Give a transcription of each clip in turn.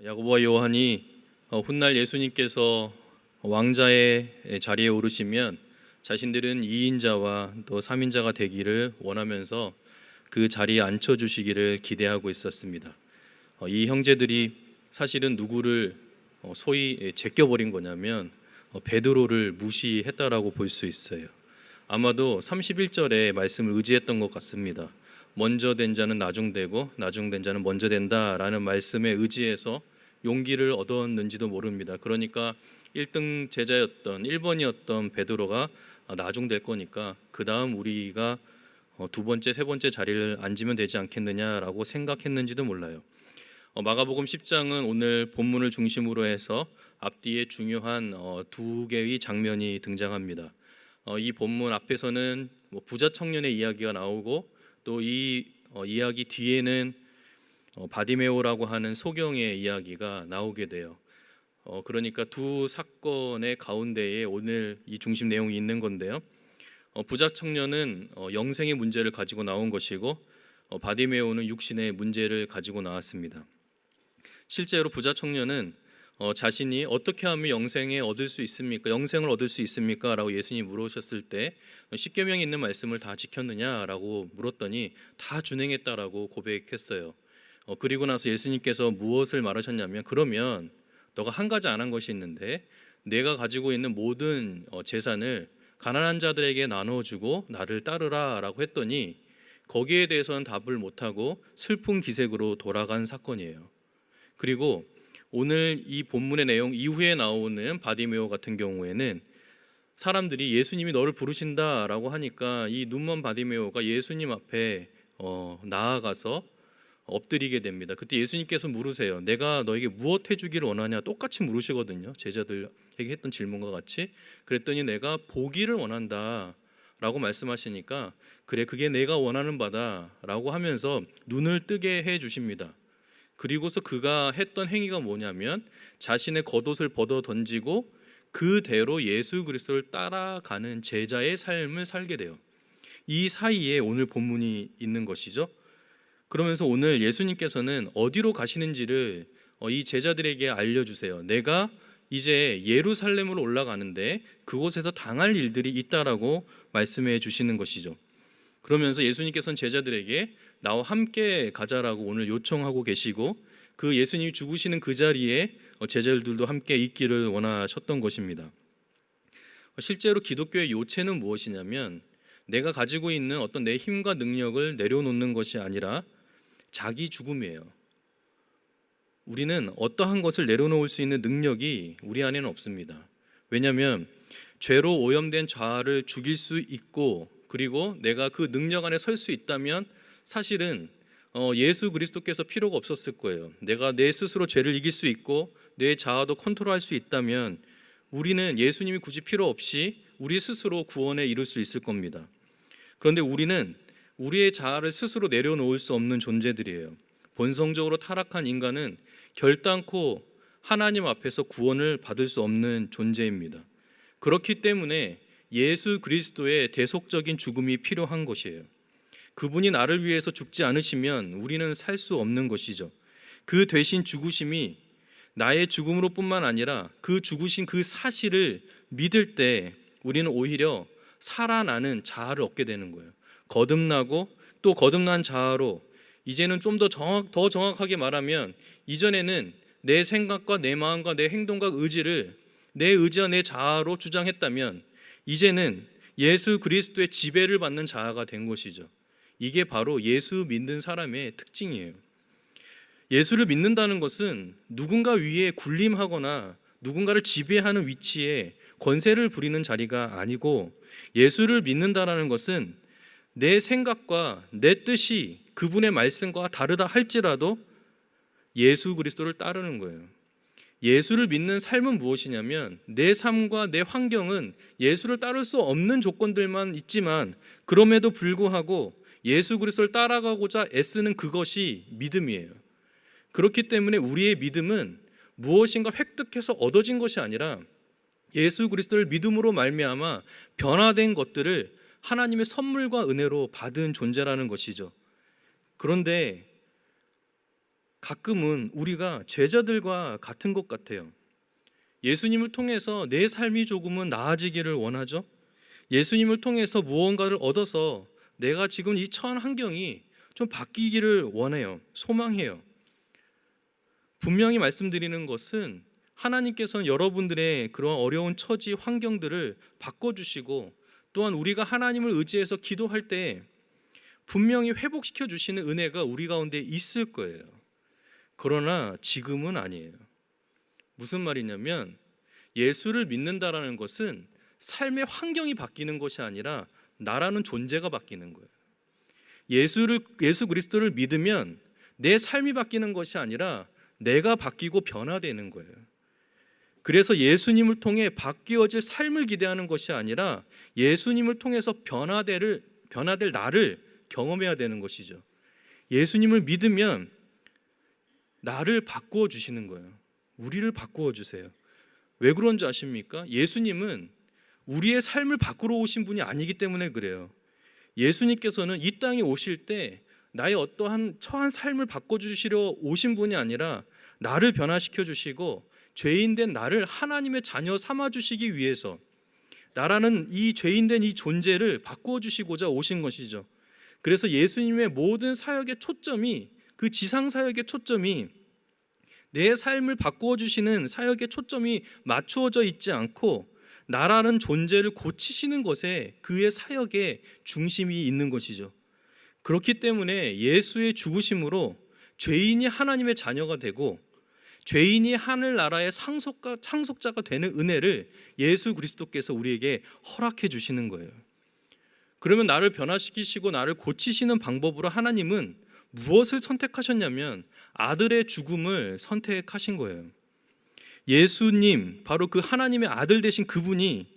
야고보와 요한이 훗날 예수님께서 왕자의 자리에 오르시면 자신들은 2인자와 또 3인자가 되기를 원하면서 그 자리에 앉혀주시기를 기대하고 있었습니다. 이 형제들이 사실은 누구를 소위 제껴버린 거냐면 베드로를 무시했다라고 볼 수 있어요. 아마도 31절의 말씀을 의지했던 것 같습니다. 먼저 된 자는 나중되고 나중된 자는 먼저 된다라는 말씀에 의지해서 용기를 얻었는지도 모릅니다. 그러니까 1등 제자였던 1번이었던 베드로가 나중될 거니까 그 다음 우리가 두 번째, 세 번째 자리를 앉으면 되지 않겠느냐라고 생각했는지도 몰라요. 마가복음 10장은 오늘 본문을 중심으로 해서 앞뒤에 중요한 두 개의 장면이 등장합니다. 이 본문 앞에서는 부자 청년의 이야기가 나오고 또 이 이야기 뒤에는 바디메오라고 하는 소경의 이야기가 나오게 돼요. 그러니까 두 사건의 가운데에 오늘 이 중심 내용이 있는 건데요. 부자 청년은 영생의 문제를 가지고 나온 것이고 바디메오는 육신의 문제를 가지고 나왔습니다. 실제로 부자 청년은 자신이 어떻게 하면 영생을 얻을 수 있습니까? 라고 예수님이 물으셨을 때 십계명에 있는 말씀을 다 지켰느냐라고 물었더니 다 준행했다라고 고백했어요. 그리고 나서 예수님께서 무엇을 말하셨냐면, 그러면 너가 한 가지 안 한 것이 있는데 내가 가지고 있는 모든 재산을 가난한 자들에게 나눠주고 나를 따르라 라고 했더니 거기에 대해서는 답을 못하고 슬픈 기색으로 돌아간 사건이에요. 그리고 오늘 이 본문의 내용 이후에 나오는 바디메오 같은 경우에는 사람들이 예수님이 너를 부르신다라고 하니까 이 눈먼 바디메오가 예수님 앞에 나아가서 엎드리게 됩니다. 그때 예수님께서 물으세요. 내가 너에게 무엇 해주기를 원하냐? 똑같이 물으시거든요. 제자들에게 했던 질문과 같이. 그랬더니 내가 보기를 원한다 라고 말씀하시니까, 그래, 그게 내가 원하는 바다 라고 하면서 눈을 뜨게 해 주십니다. 그리고서 그가 했던 행위가 뭐냐면 자신의 겉옷을 벗어 던지고 그대로 예수 그리스도를 따라가는 제자의 삶을 살게 돼요. 이 사이에 오늘 본문이 있는 것이죠. 그러면서 오늘 예수님께서는 어디로 가시는지를 이 제자들에게 알려주세요. 내가 이제 예루살렘으로 올라가는데 그곳에서 당할 일들이 있다라고 말씀해 주시는 것이죠. 그러면서 예수님께서는 제자들에게 나와 함께 가자라고 오늘 요청하고 계시고, 그 예수님이 죽으시는 그 자리에 제자들도 함께 있기를 원하셨던 것입니다. 실제로 기독교의 요체는 무엇이냐면 내가 가지고 있는 어떤 내 힘과 능력을 내려놓는 것이 아니라 자기 죽음이에요. 우리는 어떠한 것을 내려놓을 수 있는 능력이 우리 안에는 없습니다. 왜냐하면 죄로 오염된 자아를 죽일 수 있고, 그리고 내가 그 능력 안에 설 수 있다면 사실은 예수 그리스도께서 필요가 없었을 거예요. 내가 내 스스로 죄를 이길 수 있고 내 자아도 컨트롤할 수 있다면 우리는 예수님이 굳이 필요 없이 우리 스스로 구원에 이룰 수 있을 겁니다. 그런데 우리는 우리의 자아를 스스로 내려놓을 수 없는 존재들이에요. 본성적으로 타락한 인간은 결단코 하나님 앞에서 구원을 받을 수 없는 존재입니다. 그렇기 때문에 예수 그리스도의 대속적인 죽음이 필요한 것이에요. 그분이 나를 위해서 죽지 않으시면 우리는 살 수 없는 것이죠. 그 대신 죽으심이 나의 죽음으로 뿐만 아니라 그 죽으신 그 사실을 믿을 때 우리는 오히려 살아나는 자아를 얻게 되는 거예요. 거듭나고 또 거듭난 자아로, 이제는 좀 더 정확하게 말하면 이전에는 내 생각과 내 마음과 내 행동과 의지를 내 의지와 내 자아로 주장했다면 이제는 예수 그리스도의 지배를 받는 자아가 된 것이죠. 이게 바로 예수 믿는 사람의 특징이에요. 예수를 믿는다는 것은 누군가 위에 군림하거나 누군가를 지배하는 위치에 권세를 부리는 자리가 아니고, 예수를 믿는다는 것은 내 생각과 내 뜻이 그분의 말씀과 다르다 할지라도 예수 그리스도를 따르는 거예요. 예수를 믿는 삶은 무엇이냐면 내 삶과 내 환경은 예수를 따를 수 없는 조건들만 있지만 그럼에도 불구하고 예수 그리스도를 따라가고자 애쓰는 그것이 믿음이에요. 그렇기 때문에 우리의 믿음은 무엇인가 획득해서 얻어진 것이 아니라 예수 그리스도를 믿음으로 말미암아 변화된 것들을 하나님의 선물과 은혜로 받은 존재라는 것이죠. 그런데 가끔은 우리가 제자들과 같은 것 같아요. 예수님을 통해서 내 삶이 조금은 나아지기를 원하죠. 예수님을 통해서 무언가를 얻어서 내가 지금 이 처한 환경이 좀 바뀌기를 원해요. 소망해요. 분명히 말씀드리는 것은 하나님께서는 여러분들의 그런 어려운 처지 환경들을 바꿔주시고, 또한 우리가 하나님을 의지해서 기도할 때 분명히 회복시켜 주시는 은혜가 우리 가운데 있을 거예요. 그러나 지금은 아니에요. 무슨 말이냐면, 예수를 믿는다라는 것은 삶의 환경이 바뀌는 것이 아니라 나라는 존재가 바뀌는 거예요. 예수 그리스도를 믿으면 내 삶이 바뀌는 것이 아니라 내가 바뀌고 변화되는 거예요. 그래서 예수님을 통해 바뀌어질 삶을 기대하는 것이 아니라 예수님을 통해서 변화될 나를 경험해야 되는 것이죠. 예수님을 믿으면 나를 바꾸어 주시는 거예요. 우리를 바꾸어 주세요. 왜 그런지 아십니까? 예수님은 우리의 삶을 바꾸러 오신 분이 아니기 때문에 그래요. 예수님께서는 이 땅에 오실 때 나의 어떠한 처한 삶을 바꿔주시려 오신 분이 아니라 나를 변화시켜 주시고 죄인된 나를 하나님의 자녀 삼아주시기 위해서 나라는 이 죄인된 이 존재를 바꾸어 주시고자 오신 것이죠. 그래서 예수님의 모든 사역의 초점이, 그 지상 사역의 초점이 내 삶을 바꾸어 주시는 사역의 초점이 맞추어져 있지 않고 나라는 존재를 고치시는 것에 그의 사역의 중심이 있는 것이죠. 그렇기 때문에 예수의 죽으심으로 죄인이 하나님의 자녀가 되고 죄인이 하늘나라의 상속자가 되는 은혜를 예수 그리스도께서 우리에게 허락해 주시는 거예요. 그러면 나를 변화시키시고 나를 고치시는 방법으로 하나님은 무엇을 선택하셨냐면 아들의 죽음을 선택하신 거예요. 예수님, 바로 그 하나님의 아들 되신 그분이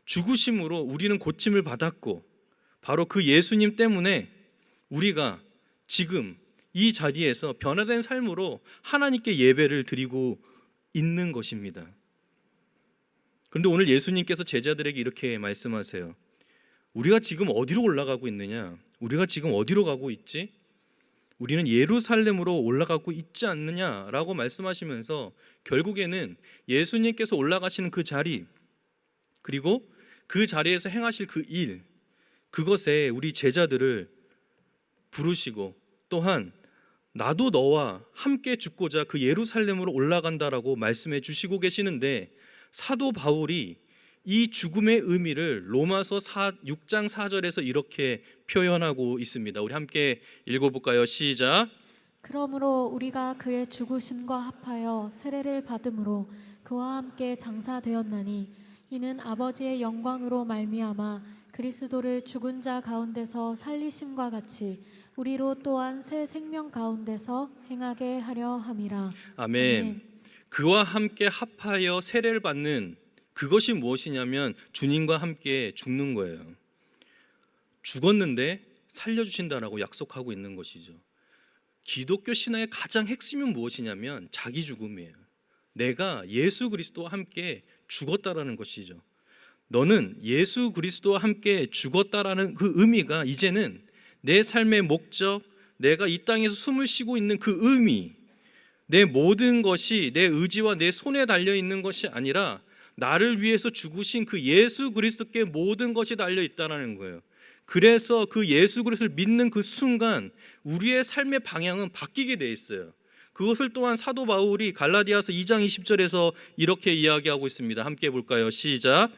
죽으심으로 우리는 고침을 받았고, 바로 그 예수님 때문에 우리가 지금 이 자리에서 변화된 삶으로 하나님께 예배를 드리고 있는 것입니다. 그런데 오늘 예수님께서 제자들에게 이렇게 말씀하세요. 우리가 지금 어디로 올라가고 있느냐? 우리가 지금 어디로 가고 있지? 우리는 예루살렘으로 올라가고 있지 않느냐라고 말씀하시면서 결국에는 예수님께서 올라가시는 그 자리, 그리고 그 자리에서 행하실 그 일, 그것에 우리 제자들을 부르시고, 또한 나도 너와 함께 죽고자 그 예루살렘으로 올라간다라고 말씀해 주시고 계시는데, 사도 바울이 이 죽음의 의미를 로마서 6장 4절에서 이렇게 표현하고 있습니다. 우리 함께 읽어볼까요? 시작. 그러므로 우리가 그의 죽으심과 합하여 세례를 받음으로 그와 함께 장사되었나니 이는 아버지의 영광으로 말미암아 그리스도를 죽은 자 가운데서 살리심과 같이 우리로 또한 새 생명 가운데서 행하게 하려 함이라. 아멘. 아멘. 그와 함께 합하여 세례를 받는 그것이 무엇이냐면 주님과 함께 죽는 거예요. 죽었는데 살려주신다라고 약속하고 있는 것이죠. 기독교 신앙의 가장 핵심은 무엇이냐면 자기 죽음이에요. 내가 예수 그리스도와 함께 죽었다라는 것이죠. 너는 예수 그리스도와 함께 죽었다라는 그 의미가 이제는 내 삶의 목적, 내가 이 땅에서 숨을 쉬고 있는 그 의미, 내 모든 것이 내 의지와 내 손에 달려 있는 것이 아니라 나를 위해서 죽으신 그 예수 그리스도께 모든 것이 달려 있다는 거예요. 그래서 그 예수 그리스도를 믿는 그 순간 우리의 삶의 방향은 바뀌게 돼 있어요. 그것을 또한 사도 바울이 갈라디아서 2장 20절에서 이렇게 이야기하고 있습니다. 함께 볼까요? 시작.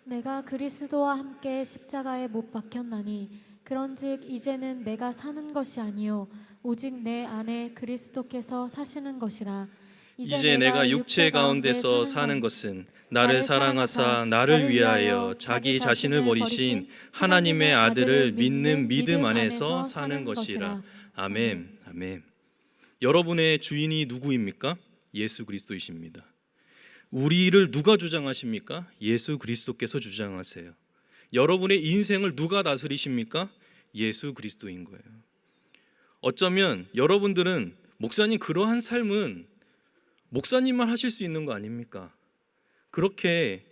내가 그리스도와 함께 십자가에 못 박혔나니 그런즉 이제는 내가 사는 것이 아니요 오직 내 안에 그리스도께서 사시는 것이라. 이제 내가 육체 가운데서 사는 것은 나를 사랑하사 나를 위하여 자기 자신을 버리신 하나님의 아들을 믿는 믿음 안에서 사는 것이라. 아멘. 아멘. 여러분의 주인이 누구입니까? 예수 그리스도이십니다. 우리를 누가 주장하십니까? 예수 그리스도께서 주장하세요. 여러분의 인생을 누가 다스리십니까? 예수 그리스도인 거예요. 어쩌면 여러분들은 목사님, 그러한 삶은 목사님만 하실 수 있는 거 아닙니까? 그렇게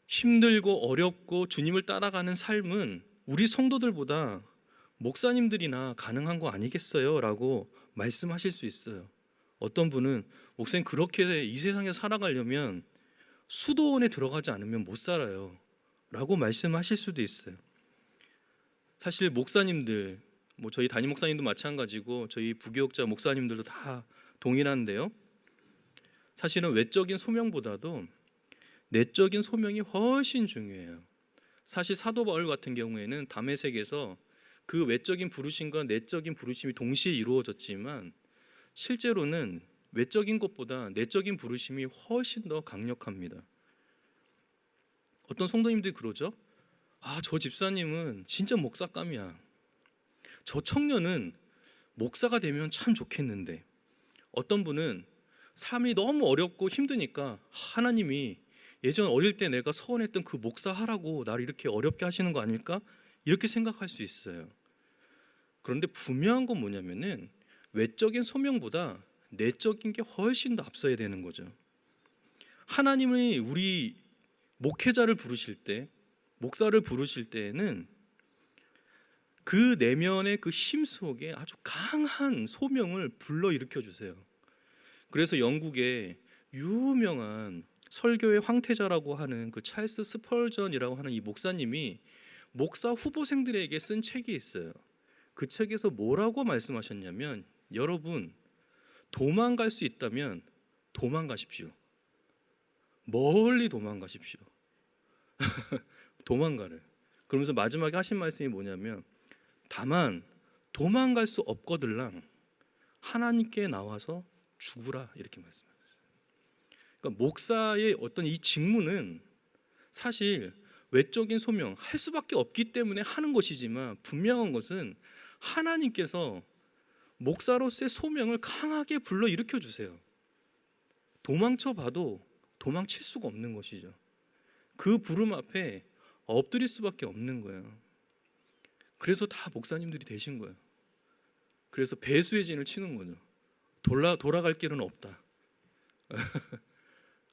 힘들고 어렵고 주님을 따라가는 삶은 우리 성도들보다 목사님들이나 가능한 거 아니겠어요? 라고 말씀하실 수 있어요. 어떤 분은 목사님 그렇게 이 세상에 살아가려면 수도원에 들어가지 않으면 못 살아요 라고 말씀하실 수도 있어요. 사실 목사님들, 뭐 저희 담임 목사님도 마찬가지고 저희 부교육자 목사님들도 다 동일한데요, 사실은 외적인 소명보다도 내적인 소명이 훨씬 중요해요. 사실 사도 바울 같은 경우에는 다메섹에서 그 외적인 부르심과 내적인 부르심이 동시에 이루어졌지만 실제로는 외적인 것보다 내적인 부르심이 훨씬 더 강력합니다. 어떤 성도님들이 그러죠. 저 집사님은 진짜 목사감이야. 저 청년은 목사가 되면 참 좋겠는데. 어떤 분은 삶이 너무 어렵고 힘드니까 하나님이 예전 어릴 때 내가 서원했던 그 목사 하라고 나를 이렇게 어렵게 하시는 거 아닐까? 이렇게 생각할 수 있어요. 그런데 분명한 건 뭐냐면은 외적인 소명보다 내적인 게 훨씬 더 앞서야 되는 거죠. 하나님이 우리 목회자를 부르실 때, 목사를 부르실 때에는 그 내면의 그 힘 속에 아주 강한 소명을 불러일으켜 주세요. 그래서 영국의 유명한 설교의 황태자라고 하는 그 찰스 스펄전이라고 하는 이 목사님이 목사 후보생들에게 쓴 책이 있어요. 그 책에서 뭐라고 말씀하셨냐면, 여러분 도망갈 수 있다면 도망가십시오. 멀리 도망가십시오. 도망가를. 그러면서 마지막에 하신 말씀이 뭐냐면, 다만 도망갈 수 없거들랑 하나님께 나와서 죽으라, 이렇게 말씀하셨어요. 그러니까 목사의 어떤 이 직무는 사실 외적인 소명 할 수밖에 없기 때문에 하는 것이지만, 분명한 것은 하나님께서 목사로서의 소명을 강하게 불러 일으켜 주세요. 도망쳐 봐도 도망칠 수가 없는 것이죠. 그 부름 앞에 엎드릴 수밖에 없는 거예요. 그래서 다 목사님들이 되신 거예요. 그래서 배수의 진을 치는 거죠. 돌아갈 길은 없다.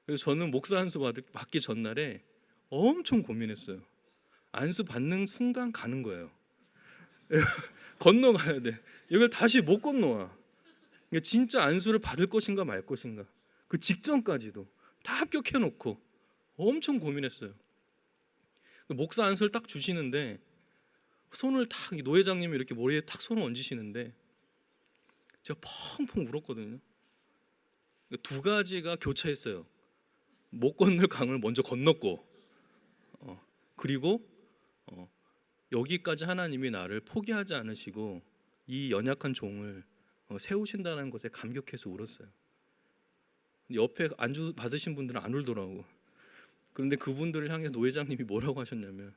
그래서 저는 목사 안수 받기 전날에 엄청 고민했어요. 안수 받는 순간 가는 거예요. 건너가야 돼. 이걸 다시 못 건너와. 진짜 안수를 받을 것인가 말 것인가. 그 직전까지도 다 합격해놓고 엄청 고민했어요. 목사 안수를 딱 주시는데 손을 딱, 노 회장님이 이렇게 머리에 탁 손을 얹으시는데 제가 펑펑 울었거든요. 두 가지가 교차했어요. 못 건널 강을 먼저 건넜고, 그리고 여기까지 하나님이 나를 포기하지 않으시고 이 연약한 종을 세우신다는 것에 감격해서 울었어요. 옆에 안주 받으신 분들은 안 울더라고. 그런데 그분들을 향해 노 회장님이 뭐라고 하셨냐면,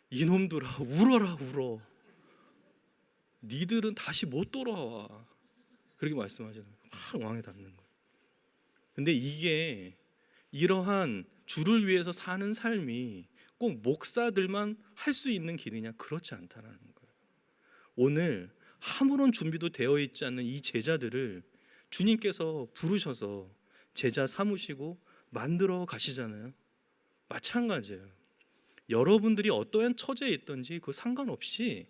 이놈들아 울어라 울어. 니들은 다시 못 돌아와. 그렇게 말씀하시는 거예요. 확 왕에 닿는 거예요. 근데 이게 이러한 주를 위해서 사는 삶이 꼭 목사들만 할 수 있는 길이냐? 그렇지 않다라는 거예요. 오늘 아무런 준비도 되어 있지 않는 이 제자들을 주님께서 부르셔서 제자 삼으시고 만들어 가시잖아요. 마찬가지예요. 여러분들이 어떠한 처지에 있든지 그 상관없이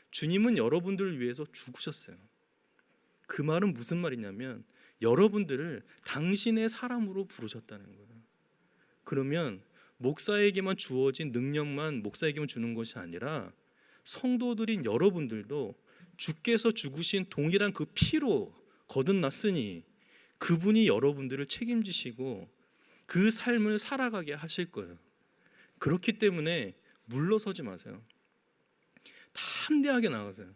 주님은 여러분들을 위해서 죽으셨어요. 그 말은 무슨 말이냐면 여러분들을 당신의 사람으로 부르셨다는 거예요. 그러면 목사에게만 주어진 능력만 목사에게만 주는 것이 아니라 성도들인 여러분들도 주께서 죽으신 동일한 그 피로 거듭났으니 그분이 여러분들을 책임지시고 그 삶을 살아가게 하실 거예요. 그렇기 때문에 물러서지 마세요. 담대하게 나가세요.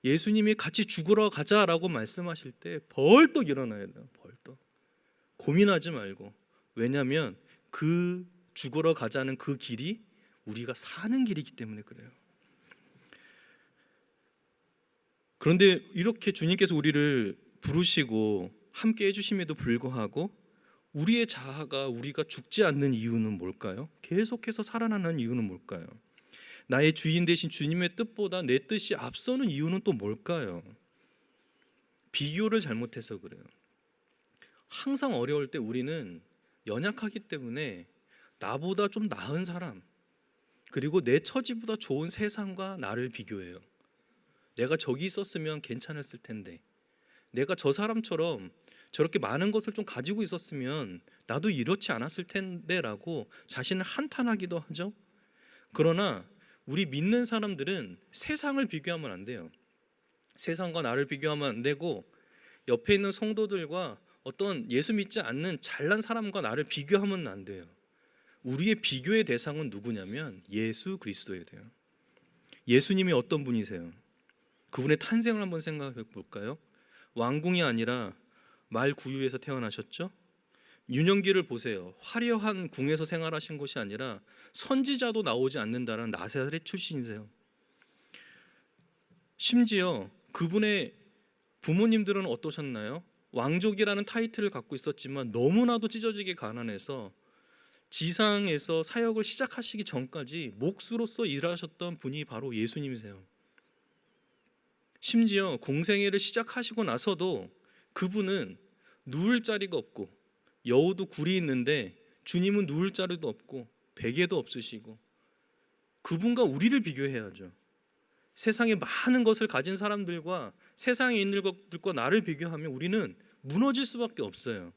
예수님이 같이 죽으러 가자라고 말씀하실 때 벌떡 일어나야 돼요. 벌떡. 고민하지 말고. 왜냐하면 그 죽으러 가자는 그 길이 우리가 사는 길이기 때문에 그래요. 그런데 이렇게 주님께서 우리를 부르시고 함께 해주심에도 불구하고 우리의 자아가 우리가 죽지 않는 이유는 뭘까요? 계속해서 살아나는 이유는 뭘까요? 나의 주인 되신 주님의 뜻보다 내 뜻이 앞서는 이유는 또 뭘까요? 비교를 잘못해서 그래요. 항상 어려울 때 우리는 연약하기 때문에 나보다 좀 나은 사람, 그리고 내 처지보다 좋은 세상과 나를 비교해요. 내가 저기 있었으면 괜찮았을 텐데, 내가 저 사람처럼 저렇게 많은 것을 좀 가지고 있었으면 나도 이렇지 않았을 텐데라고 자신을 한탄하기도 하죠. 그러나 우리 믿는 사람들은 세상을 비교하면 안 돼요. 세상과 나를 비교하면 안 되고, 옆에 있는 성도들과 어떤 예수 믿지 않는 잘난 사람과 나를 비교하면 안 돼요. 우리의 비교의 대상은 누구냐면 예수 그리스도여야 돼요. 예수님이 어떤 분이세요? 그분의 탄생을 한번 생각해 볼까요? 왕궁이 아니라 말 구유에서 태어나셨죠? 윤영기를 보세요. 화려한 궁에서 생활하신 것이 아니라 선지자도 나오지 않는다는 나사렛 출신이세요. 심지어 그분의 부모님들은 어떠셨나요? 왕족이라는 타이틀을 갖고 있었지만 너무나도 찢어지게 가난해서 지상에서 사역을 시작하시기 전까지 목수로서 일하셨던 분이 바로 예수님이세요. 심지어 공생애를 시작하시고 나서도 그분은 누울 자리가 없고, 여우도 굴이 있는데 주님은 누울 자리도 없고 베개도 없으시고, 그분과 우리를 비교해야죠. 세상에 많은 것을 가진 사람들과 세상에 있는 것들과 나를 비교하면 우리는 무너질 수밖에 없어요.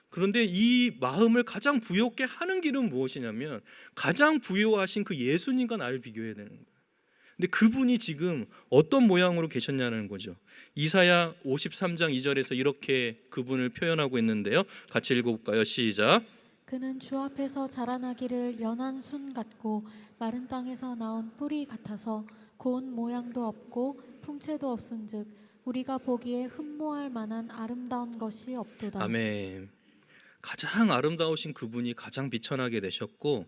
그런데 이 마음을 가장 부요롭게 하는 길은 무엇이냐면 가장 부요하신 그 예수님과 나를 비교해야 되는 거예요. 근데 그분이 지금 어떤 모양으로 계셨냐는 거죠. 이사야 53장 2절에서 이렇게 그분을 표현하고 있는데요. 같이 읽어볼까요? 시작. 그는 주 앞에서 자라나기를 연한 순 같고 마른 땅에서 나온 뿌리 같아서 고운 모양도 없고 풍채도 없은즉 우리가 보기에 흠모할 만한 아름다운 것이 없도다. 아멘. 가장 아름다우신 그분이 가장 비천하게 되셨고,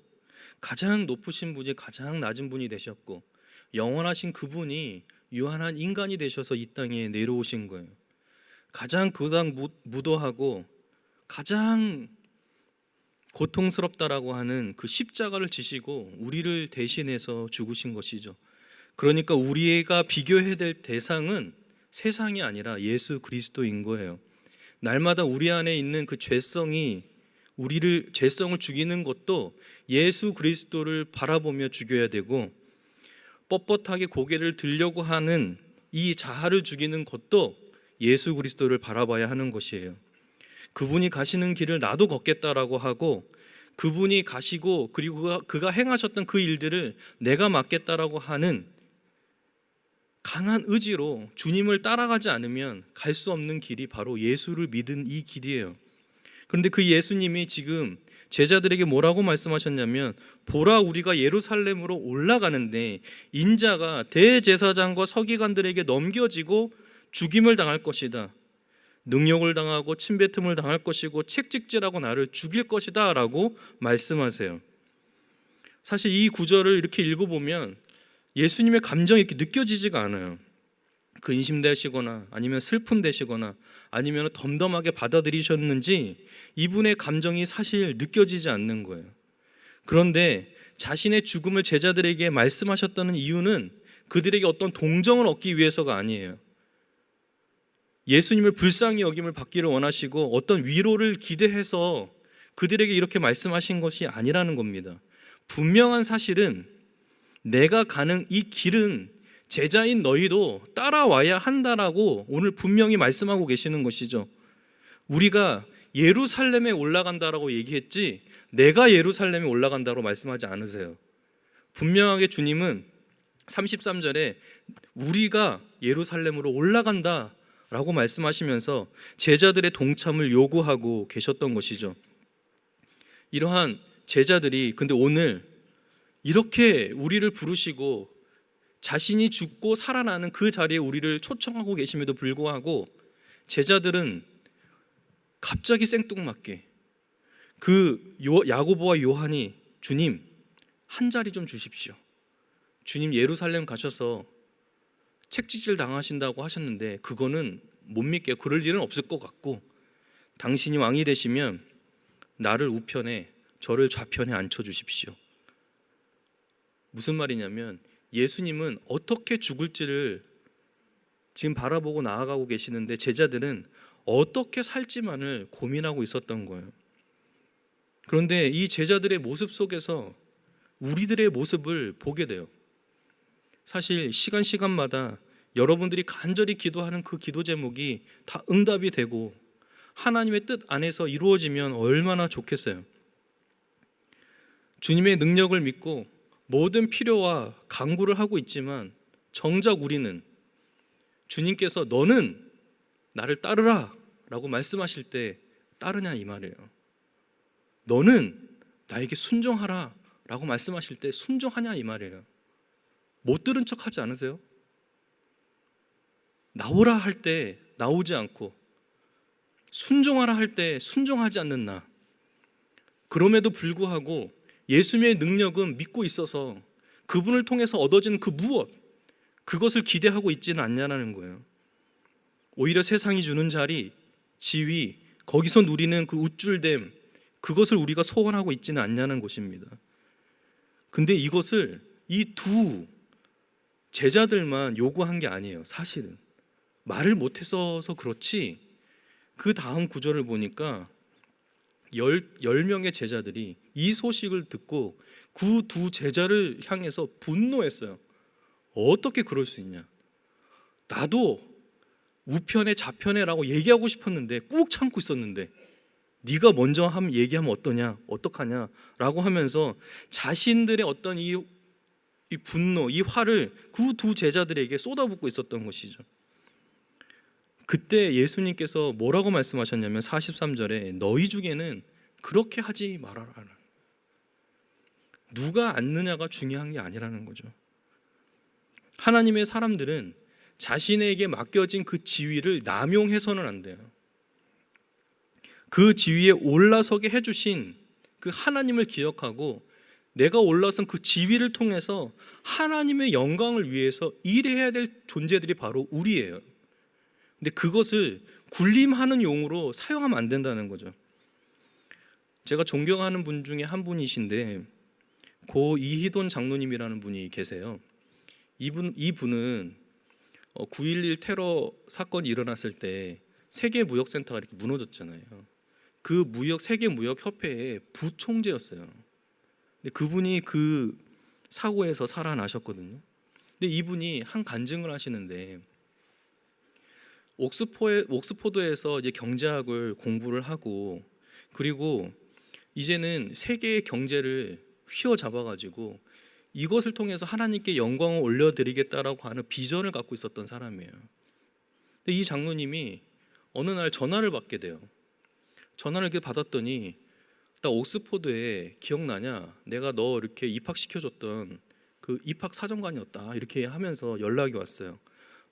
가장 높으신 분이 가장 낮은 분이 되셨고, 영원하신 그분이 유한한 인간이 되셔서 이 땅에 내려오신 거예요. 가장 무도하고 가장 고통스럽다라고 하는 그 십자가를 지시고 우리를 대신해서 죽으신 것이죠. 그러니까 우리가 비교해야 될 대상은 세상이 아니라 예수 그리스도인 거예요. 날마다 우리 안에 있는 그 죄성을 죽이는 것도 예수 그리스도를 바라보며 죽여야 되고, 뻣뻣하게 고개를 들려고 하는 이 자아를 죽이는 것도 예수 그리스도를 바라봐야 하는 것이에요. 그분이 가시는 길을 나도 걷겠다라고 하고, 그분이 가시고 그리고 그가 행하셨던 그 일들을 내가 맡겠다라고 하는 강한 의지로 주님을 따라가지 않으면 갈 수 없는 길이 바로 예수를 믿은 이 길이에요. 그런데 그 예수님이 지금 제자들에게 뭐라고 말씀하셨냐면, 보라 우리가 예루살렘으로 올라가는데 인자가 대제사장과 서기관들에게 넘겨지고 죽임을 당할 것이다. 능욕을 당하고 침뱉음을 당할 것이고 책찍질하고 나를 죽일 것이다 라고 말씀하세요. 사실 이 구절을 이렇게 읽어보면 예수님의 감정이 이렇게 느껴지지가 않아요. 근심되시거나 아니면 슬픔되시거나 아니면 덤덤하게 받아들이셨는지 이분의 감정이 사실 느껴지지 않는 거예요. 그런데 자신의 죽음을 제자들에게 말씀하셨다는 이유는 그들에게 어떤 동정을 얻기 위해서가 아니에요. 예수님을 불쌍히 여김을 받기를 원하시고 어떤 위로를 기대해서 그들에게 이렇게 말씀하신 것이 아니라는 겁니다. 분명한 사실은 내가 가는 이 길은 제자인 너희도 따라와야 한다라고 오늘 분명히 말씀하고 계시는 것이죠. 우리가 예루살렘에 올라간다라고 얘기했지 내가 예루살렘에 올라간다고 말씀하지 않으세요. 분명하게 주님은 33절에 우리가 예루살렘으로 올라간다라고 말씀하시면서 제자들의 동참을 요구하고 계셨던 것이죠. 이러한 제자들이 근데 오늘 이렇게 우리를 부르시고 자신이 죽고 살아나는 그 자리에 우리를 초청하고 계심에도 불구하고 제자들은 갑자기 생뚱맞게 그 야고보와 요한이 주님 한 자리 좀 주십시오. 주님 예루살렘 가셔서 책찍질 당하신다고 하셨는데 그거는 못 믿게요. 그럴 일은 없을 것 같고 당신이 왕이 되시면 나를 우편에 저를 좌편에 앉혀주십시오. 무슨 말이냐면 예수님은 어떻게 죽을지를 지금 바라보고 나아가고 계시는데 제자들은 어떻게 살지만을 고민하고 있었던 거예요. 그런데 이 제자들의 모습 속에서 우리들의 모습을 보게 돼요. 사실 시간마다 여러분들이 간절히 기도하는 그 기도 제목이 다 응답이 되고 하나님의 뜻 안에서 이루어지면 얼마나 좋겠어요. 주님의 능력을 믿고 모든 필요와 간구를 하고 있지만 정작 우리는 주님께서 너는 나를 따르라 라고 말씀하실 때 따르냐 이 말이에요. 너는 나에게 순종하라 라고 말씀하실 때 순종하냐 이 말이에요. 못 들은 척 하지 않으세요? 나오라 할 때 나오지 않고 순종하라 할 때 순종하지 않는 나. 그럼에도 불구하고 예수님의 능력은 믿고 있어서 그분을 통해서 얻어진 그 무엇, 그것을 기대하고 있지는 않냐는 거예요. 오히려 세상이 주는 자리, 지위, 거기서 누리는 그 우쭐됨, 그것을 우리가 소원하고 있지는 않냐는 것입니다. 근데 이것을 이 두 제자들만 요구한 게 아니에요. 사실은 말을 못해서 그렇지 그 다음 구절을 보니까 10명의 제자들이 이 소식을 듣고 그 두 제자를 향해서 분노했어요. 어떻게 그럴 수 있냐? 나도 우편에 좌편에라고 얘기하고 싶었는데 꾹 참고 있었는데 네가 먼저 얘기하면 어떠냐? 어떡하냐? 라고 하면서 자신들의 어떤 이 분노, 이 화를 그 두 제자들에게 쏟아붓고 있었던 것이죠. 그때 예수님께서 뭐라고 말씀하셨냐면 43절에 너희 중에는 그렇게 하지 말아라. 누가 앉느냐가 중요한 게 아니라는 거죠. 하나님의 사람들은 자신에게 맡겨진 그 지위를 남용해서는 안 돼요. 그 지위에 올라서게 해주신 그 하나님을 기억하고 내가 올라선 그 지위를 통해서 하나님의 영광을 위해서 일해야 될 존재들이 바로 우리예요. 근데 그것을 군림하는 용으로 사용하면 안 된다는 거죠. 제가 존경하는 분 중에 한 분이신데 고 이희돈 장로님이라는 분이 계세요. 이분은 9.11 테러 사건이 일어났을 때 세계무역센터가 이렇게 무너졌잖아요. 그 세계무역협회의 부총재였어요. 근데 그분이 그 사고에서 살아나셨거든요. 근데 이분이 한 간증을 하시는데 옥스포드에서 이제 경제학을 공부를 하고 그리고 이제는 세계의 경제를 휘어잡아가지고 이것을 통해서 하나님께 영광을 올려드리겠다라고 하는 비전을 갖고 있었던 사람이에요. 근데 이 장로님이 어느 날 전화를 받게 돼요. 전화를 이렇게 받았더니 나 옥스포드에 기억나냐? 내가 너 이렇게 입학시켜줬던 그 입학 사정관이었다. 이렇게 하면서 연락이 왔어요.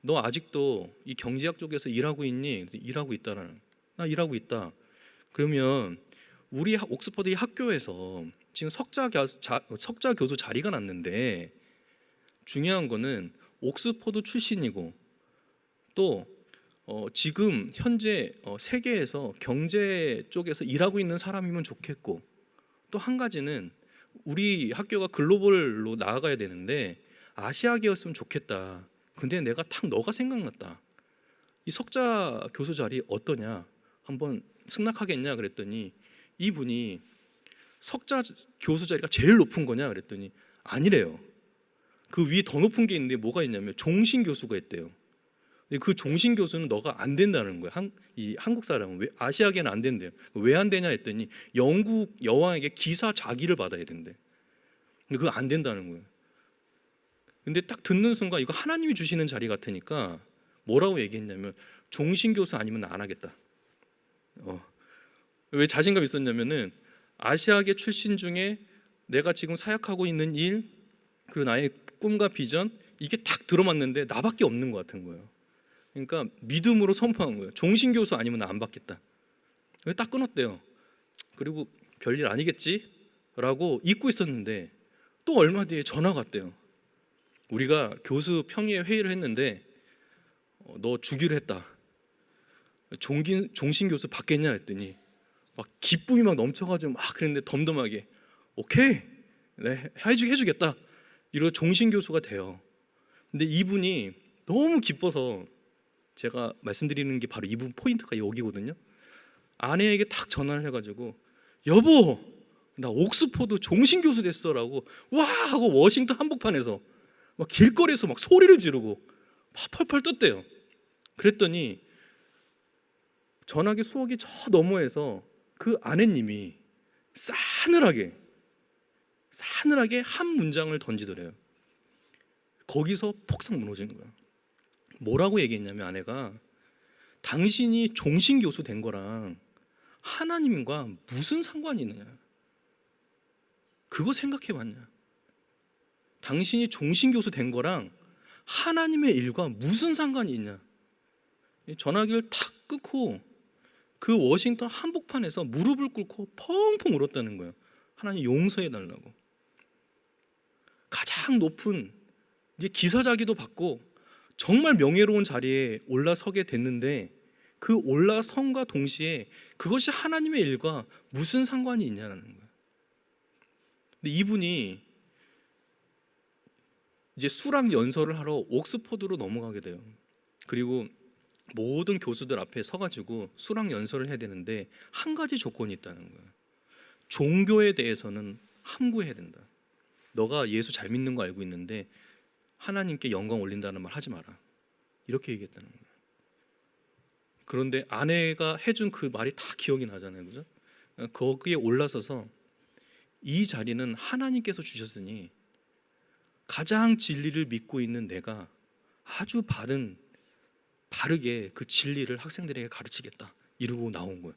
너 아직도 이 경제학 쪽에서 일하고 있니? 일하고 있다라는. 나 일하고 있다. 그러면 우리 옥스퍼드 학교에서 지금 석자 교수 자리가 났는데 중요한 거는 옥스퍼드 출신이고 또 지금 현재 세계에서 경제 쪽에서 일하고 있는 사람이면 좋겠고 또 한 가지는 우리 학교가 글로벌로 나아가야 되는데 아시아계였으면 좋겠다. 근데 내가 딱 너가 생각났다. 이 석자 교수 자리 어떠냐? 한번 승낙하겠냐? 그랬더니 이분이 석자 교수 자리가 제일 높은 거냐? 그랬더니 아니래요. 그 위에 더 높은 게 있는데 뭐가 있냐면 종신 교수가 있대요. 그 종신 교수는 너가 안 된다는 거예요. 이 한국 사람은 왜 아시아계는 안 된대요. 왜 안 되냐 했더니 영국 여왕에게 기사 자기를 받아야 된대. 근데 그거 안 된다는 거예요. 근데 딱 듣는 순간 이거 하나님이 주시는 자리 같으니까 뭐라고 얘기했냐면 종신 교수 아니면 나 안 하겠다. 왜 자신감 있었냐면은 아시아계 출신 중에 내가 지금 사역하고 있는 일 그리고 나의 꿈과 비전 이게 딱 들어맞는데 나밖에 없는 것 같은 거예요. 그러니까 믿음으로 선포한 거예요. 종신 교수 아니면 나 안 받겠다. 딱 끊었대요. 그리고 별일 아니겠지라고 잊고 있었는데 또 얼마 뒤에 전화가 왔대요. 우리가 교수 평의회 회의를 했는데 너 주기로 했다. 종신 교수 받겠냐 했더니 막 기쁨이 막 넘쳐가지고 막 그랬는데 덤덤하게 오케이, 네 해주겠다. 이러고 종신 교수가 돼요. 근데 이분이 너무 기뻐서 제가 말씀드리는 게 바로 이분 포인트가 여기거든요. 아내에게 탁 전화를 해가지고 여보 나 옥스포드 종신 교수 됐어라고 와 하고 워싱턴 한복판에서 막 길거리에서 막 소리를 지르고 막 펄펄 떴대요. 그랬더니 전화기 수화기 저 너머에서 그 아내님이 싸늘하게 한 문장을 던지더래요. 거기서 폭삭 무너지는 거야. 뭐라고 얘기했냐면 아내가, 당신이 종신교수 된 거랑 하나님과 무슨 상관이 있느냐, 그거 생각해 봤냐. 당신이 종신교수 된 거랑 하나님의 일과 무슨 상관이 있냐. 전화기를 탁 끊고 그 워싱턴 한복판에서 무릎을 꿇고 펑펑 울었다는 거예요. 하나님 용서해 달라고. 가장 높은 이제 기사자기도 받고 정말 명예로운 자리에 올라서게 됐는데, 그 올라선과 동시에 그것이 하나님의 일과 무슨 상관이 있냐는 거예요. 근데 이분이 이제 수락 연설을 하러 옥스퍼드로 넘어가게 돼요. 그리고 모든 교수들 앞에 서가지고 수락 연설을 해야 되는데 한 가지 조건이 있다는 거예요. 종교에 대해서는 함구해야 된다. 너가 예수 잘 믿는 거 알고 있는데 하나님께 영광 올린다는 말 하지 마라. 이렇게 얘기했다는 거예요. 그런데 아내가 해준 그 말이 다 기억이 나잖아요, 그죠? 거기에 올라서서 이 자리는 하나님께서 주셨으니 가장 진리를 믿고 있는 내가 아주 바르게 그 진리를 학생들에게 가르치겠다, 이러고 나온 거예요.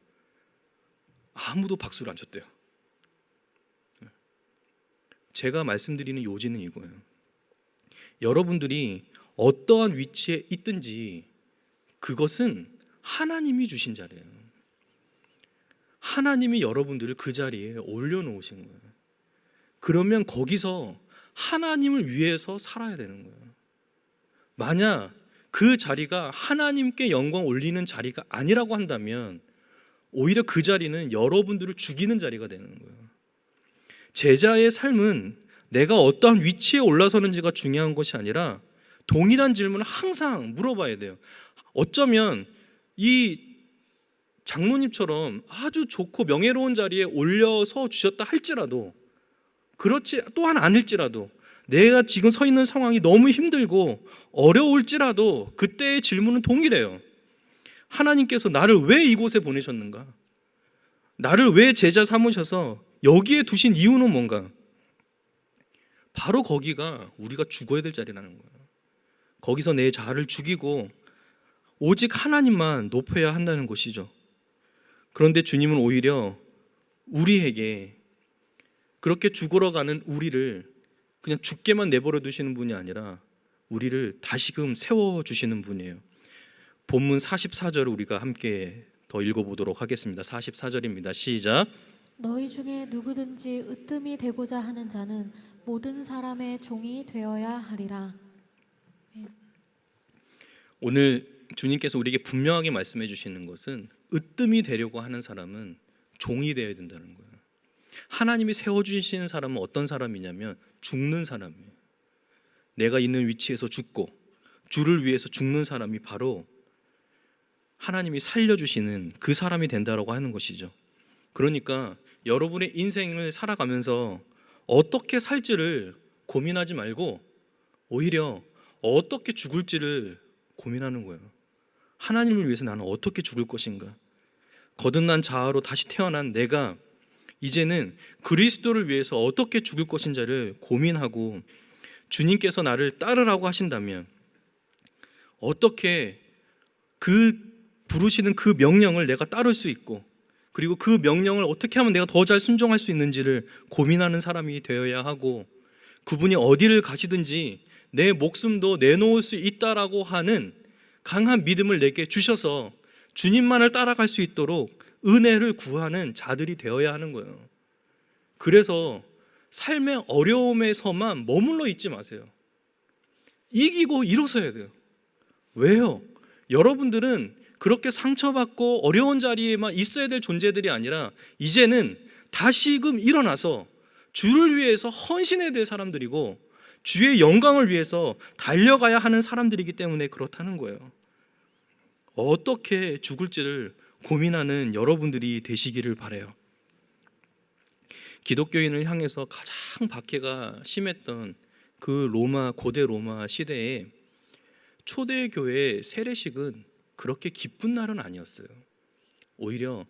아무도 박수를 안 쳤대요. 제가 말씀드리는 요지는 이거예요. 여러분들이 어떠한 위치에 있든지 그것은 하나님이 주신 자리예요. 하나님이 여러분들을 그 자리에 올려놓으신 거예요. 그러면 거기서 하나님을 위해서 살아야 되는 거예요. 만약 그 자리가 하나님께 영광 올리는 자리가 아니라고 한다면 오히려 그 자리는 여러분들을 죽이는 자리가 되는 거예요. 제자의 삶은 내가 어떠한 위치에 올라서는지가 중요한 것이 아니라 동일한 질문을 항상 물어봐야 돼요. 어쩌면 이 장로님처럼 아주 좋고 명예로운 자리에 올려서 주셨다 할지라도, 그렇지 또한 아닐지라도, 내가 지금 서 있는 상황이 너무 힘들고 어려울지라도 그때의 질문은 동일해요. 하나님께서 나를 왜 이곳에 보내셨는가? 나를 왜 제자 삼으셔서 여기에 두신 이유는 뭔가? 바로 거기가 우리가 죽어야 될 자리라는 거예요. 거기서 내 자아를 죽이고 오직 하나님만 높여야 한다는 것이죠. 그런데 주님은 오히려 우리에게 그렇게 죽어가는 우리를 그냥 죽게만 내버려 두시는 분이 아니라 우리를 다시금 세워주시는 분이에요. 본문 44절을 우리가 함께 더 읽어보도록 하겠습니다. 44절입니다. 시작. 너희 중에 누구든지 으뜸이 되고자 하는 자는 모든 사람의 종이 되어야 하리라. 오늘 주님께서 우리에게 분명하게 말씀해 주시는 것은 으뜸이 되려고 하는 사람은 종이 되어야 된다는 거예요. 하나님이 세워주시는 사람은 어떤 사람이냐면 죽는 사람이에요. 내가 있는 위치에서 죽고 주를 위해서 죽는 사람이 바로 하나님이 살려주시는 그 사람이 된다라고 하는 것이죠. 그러니까 여러분의 인생을 살아가면서 어떻게 살지를 고민하지 말고 오히려 어떻게 죽을지를 고민하는 거예요. 하나님을 위해서 나는 어떻게 죽을 것인가? 거듭난 자아로 다시 태어난 내가 이제는 그리스도를 위해서 어떻게 죽을 것인지를 고민하고, 주님께서 나를 따르라고 하신다면 어떻게 그 부르시는 그 명령을 내가 따를 수 있고, 그리고 그 명령을 어떻게 하면 내가 더 잘 순종할 수 있는지를 고민하는 사람이 되어야 하고, 그분이 어디를 가시든지 내 목숨도 내놓을 수 있다라고 하는 강한 믿음을 내게 주셔서 주님만을 따라갈 수 있도록 은혜를 구하는 자들이 되어야 하는 거예요. 그래서 삶의 어려움에서만 머물러 있지 마세요. 이기고 일어서야 돼요. 왜요? 여러분들은 그렇게 상처받고 어려운 자리에만 있어야 될 존재들이 아니라 이제는 다시금 일어나서 주를 위해서 헌신해야 될 사람들이고 주의 영광을 위해서 달려가야 하는 사람들이기 때문에 그렇다는 거예요. 어떻게 죽을지를 고민하는 여러분들이 되시기를 바라요. 기독교인을 향해서 가장 박해가 심했던 그 고대 로마 시대에 초대교회 세례식은 그렇게 기쁜 날은 아니었어요. 오히려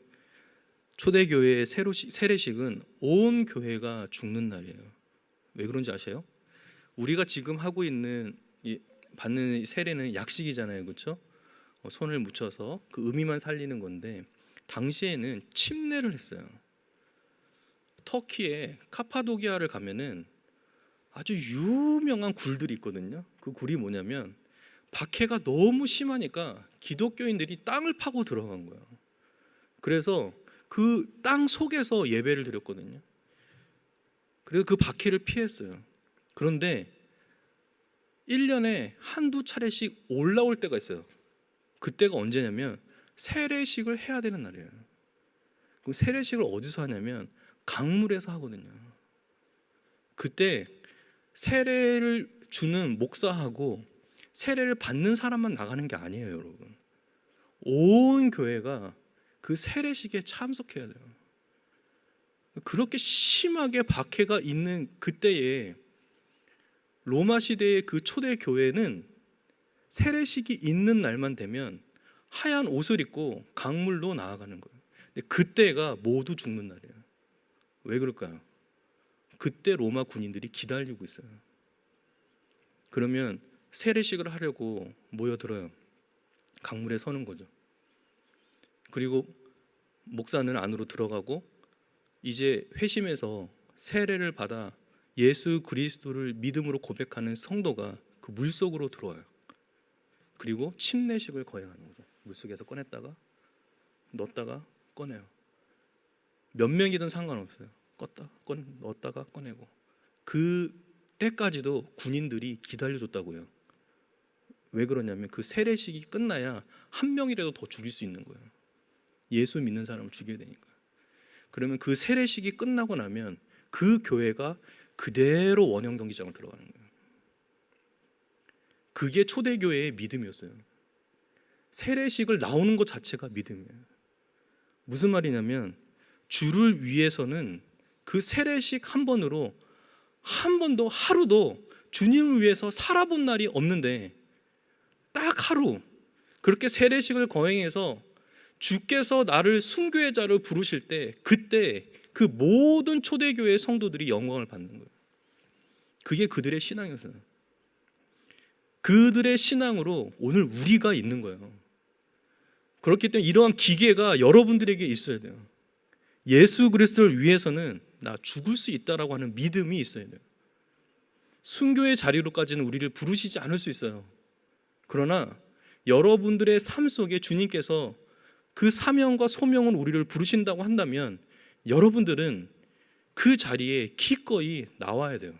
초대교회의 세례식은 온 교회가 죽는 날이에요. 왜 그런지 아세요? 우리가 지금 하고 있는 받는 세례는 약식이잖아요, 그렇죠? 손을 묻혀서 그 의미만 살리는 건데 당시에는 침례를 했어요. 터키의 카파도기아를 가면은 아주 유명한 굴들이 있거든요. 그 굴이 뭐냐면 박해가 너무 심하니까 기독교인들이 땅을 파고 들어간 거예요. 그래서 그 땅 속에서 예배를 드렸거든요. 그래서 그 박해를 피했어요. 그런데 1년에 한두 차례씩 올라올 때가 있어요. 그때가 언제냐면 세례식을 해야 되는 날이에요. 그럼 세례식을 어디서 하냐면 강물에서 하거든요. 그때 세례를 주는 목사하고 세례를 받는 사람만 나가는 게 아니에요, 여러분. 온 교회가 그 세례식에 참석해야 돼요. 그렇게 심하게 박해가 있는 그때에 로마 시대의 그 초대 교회는 세례식이 있는 날만 되면 하얀 옷을 입고 강물로 나아가는 거예요. 근데 그때가 모두 죽는 날이에요. 왜 그럴까요? 그때 로마 군인들이 기다리고 있어요. 그러면 세례식을 하려고 모여들어요. 강물에 서는 거죠. 그리고 목사는 안으로 들어가고 이제 회심해서 세례를 받아 예수 그리스도를 믿음으로 고백하는 성도가 그 물속으로 들어와요. 그리고 침례식을 거행하는 거죠. 물속에서 꺼냈다가 넣었다가 꺼내요. 몇 명이든 상관없어요. 넣었다가 꺼내고. 그 때까지도 군인들이 기다려줬다고요. 왜 그러냐면 그 세례식이 끝나야 한 명이라도 더 죽일 수 있는 거예요. 예수 믿는 사람을 죽여야 되니까. 그러면 그 세례식이 끝나고 나면 그 교회가 그대로 원형 경기장을 들어가는 거예요. 그게 초대교회의 믿음이었어요. 세례식을 나오는 것 자체가 믿음이에요. 무슨 말이냐면 주를 위해서는 그 세례식 한 번으로 한 번도 하루도 주님을 위해서 살아본 날이 없는데 딱 하루 그렇게 세례식을 거행해서 주께서 나를 순교의 자로 부르실 때 그때 그 모든 초대교회 성도들이 영광을 받는 거예요. 그게 그들의 신앙이었어요. 그들의 신앙으로 오늘 우리가 있는 거예요. 그렇기 때문에 이러한 기계가 여러분들에게 있어야 돼요. 예수 그리스도를 위해서는 나 죽을 수 있다라고 하는 믿음이 있어야 돼요. 순교의 자리로까지는 우리를 부르시지 않을 수 있어요. 그러나 여러분들의 삶 속에 주님께서 그 사명과 소명은 우리를 부르신다고 한다면 여러분들은 그 자리에 기꺼이 나와야 돼요.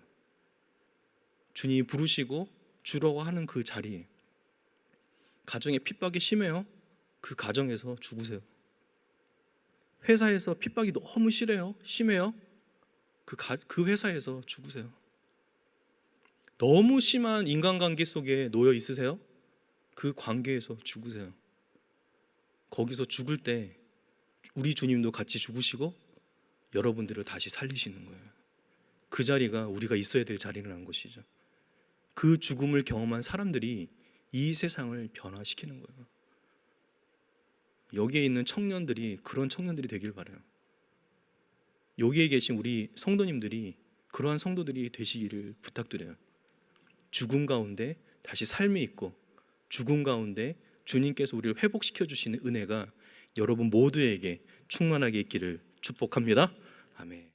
주님이 부르시고 주라고 하는 그 자리에. 가정에 핍박이 심해요? 그 가정에서 죽으세요. 회사에서 핍박이 너무 심해요? 그 회사에서 죽으세요. 너무 심한 인간관계 속에 놓여 있으세요? 그 관계에서 죽으세요. 거기서 죽을 때 우리 주님도 같이 죽으시고 여러분들을 다시 살리시는 거예요. 그 자리가 우리가 있어야 될 자리라는 것이죠. 그 죽음을 경험한 사람들이 이 세상을 변화시키는 거예요. 여기에 있는 청년들이 그런 청년들이 되길 바라요. 여기에 계신 우리 성도님들이 그러한 성도들이 되시기를 부탁드려요. 죽음 가운데 다시 삶이 있고 죽음 가운데 주님께서 우리를 회복시켜 주시는 은혜가 여러분 모두에게 충만하게 있기를 축복합니다. 아멘.